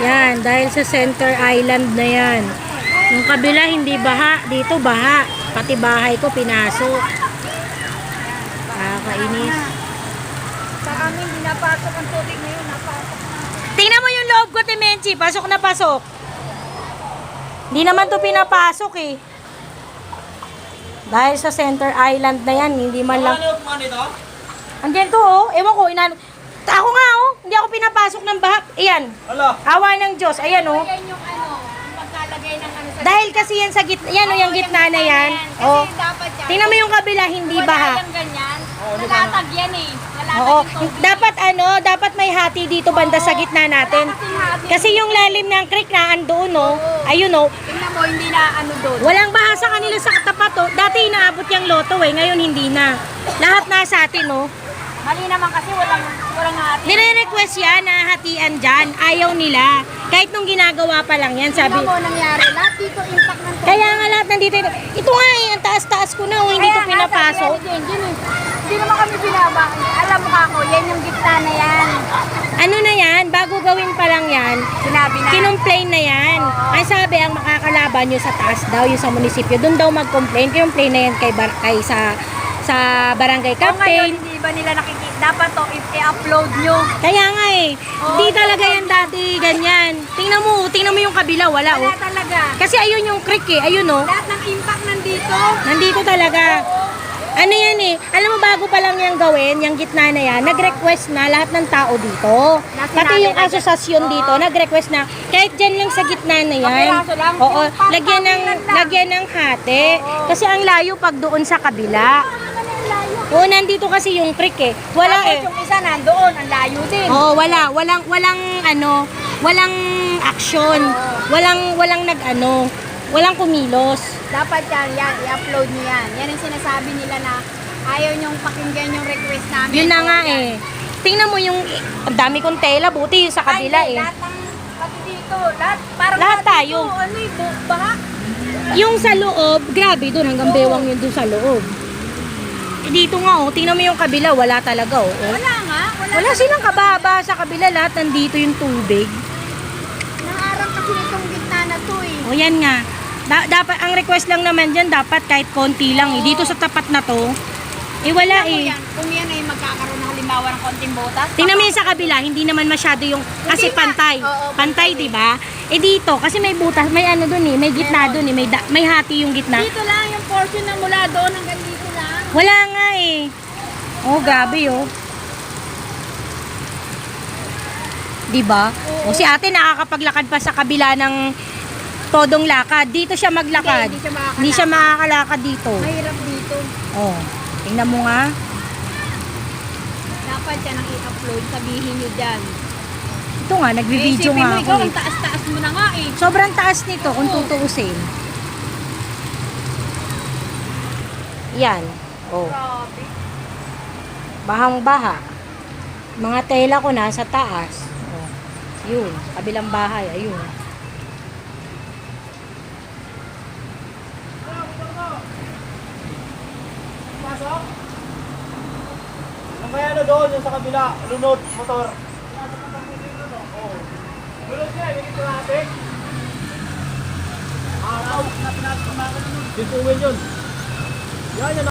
Yan, dahil sa center island na yan. Yung kabila hindi baha, dito baha. Pati bahay ko pinasok. Kainis. Sa amin, hindi napasok ang tubig ngayon. Napasok na. Tingnan mo yung loob ko, Timenchi. Pasok na pasok. Hindi naman to pinapasok eh. Dahil sa center island na yan, hindi man lang... Andiyan to oh. Ewan ko, ako nga oh. Hindi ako pinapasok ng baha. Ayan. Awa ng Diyos. Ayan oh. Ayan yung yung pagkalagay ng sa Dahil kasi yan sa gitna, yan o yung gitna na yan. Oh. dapat yan. Tingnan mo yung kabila, hindi baha. Wala yung ganyan. Nalatag yan eh. Nalatag Oo. yung tubig. Dapat may hati dito banda sa gitna natin. Kasi yung lalim ng creek na andoon oh. Ayun oh. Tingnan mo, hindi na doon. Walang baha sa kanila sa katapat oh. Dati inaabot yung loto eh, ngayon hindi na. Lahat nasa atin oh. Mali naman kasi walang hati. Nire-request yan na hatian dyan. Ayaw nila. Kahit nung ginagawa pa lang yan, sabi. Tingnan mo nangyari. Lahat dito impact ng tubig. Kaya nga lahat nandito. Ito nga eh, ang taas-taas ko na oh, hindi ito pinapasok. Hindi naman kami binaba. Alam mo ako, yan yung gitna na yan. Ano na yan, bago gawin pa lang yan, Sinabi na. kinumplain na yan. Ay sabi, ang makakalaban nyo sa taas daw, yung sa munisipyo, doon daw mag-complain. Kinumplain na yan kay sa barangay O ngayon, captain. hindi ba nila nakikita? Dapat to, i-upload nyo. Kaya nga eh, hindi talaga yan dati ganyan. Tingnan mo yung kabila, wala oh. Wala talaga. Kasi ayun yung creek eh, ayun oh. Lahat ng impact nandito. Nandito talaga. Ano yan eh, alam mo bago pa lang yung gawin, yung gitna na yan, nag-request na lahat ng tao dito. Pati yung asosasyon dito, nag-request na kahit dyan lang sa gitna na yan. Kapiraso lang. Oo, Yung pangkabilan lang. lagyan ng hati. Kasi ang layo pag doon sa kabila. Oo, nandito kasi yung creek eh. Wala Tapos eh. yung isa nandoon, ang layo din. Oo, walang action. Walang kumilos. Dapat yan, i-upload nyo yan. Yan ang sinasabi nila na ayaw nyong pakinggan yung request namin. Yun na O, nga yan. eh. Tingnan mo yung, ang dami kong tela, buti yung sa kabila Ay, eh. lahat ng, pati dito, parang Lahat tayo. Dito, ano eh, baha. Yung sa loob, grabe doon, hanggang bewang yun doon sa loob. Eh, dito nga oh, tingnan mo yung kabila, wala talaga oh. Wala nga. Wala silang kababa sa kabila, lahat nandito yung tubig. Naharang kasi nitong gitna na to eh. O yan nga. Dapat, ang request lang naman dyan, dapat kahit konti lang eh. Dito sa tapat na to, eh wala Tingnan mo eh. yan, kung yan ay magkakaroon ng halimbawa ng konting botas. Tingnan mo yung sa kabila, hindi naman masyado yung, kasi Hindi nga. pantay. Oo, Pantay, di ba? Eh dito, kasi may butas, may ano dun eh, may gitna dun eh, may hati yung gitna. Dito lang yung portion na mula doon hanggang dito lang. Wala nga eh. Oh, grabe oh. Di ba? O si ate nakakapaglakad pa sa kabila ng todong lakad. Dito siya maglakad. Hindi siya makakalakad dito. Mahirap dito. Oh, tingnan mo nga. Dapat yan ang i-upload. Sabihin nyo dyan. Ito nga, nagbi-video Isipin nga mo, ako ikaw eh. ang taas-taas mo na nga eh. Sobrang taas nito kung tutuusin. Yan. Oh, Grabe. bahang-baha. Mga tela ko nasa taas. Oh, yun, kabilang bahay, ayun. Ang kaya na doon, yung sa kabila, lunod, motor. Lunod niya, yung ito natin. Araw, natin natin kumakalunod. Dito yun. Yan, yan.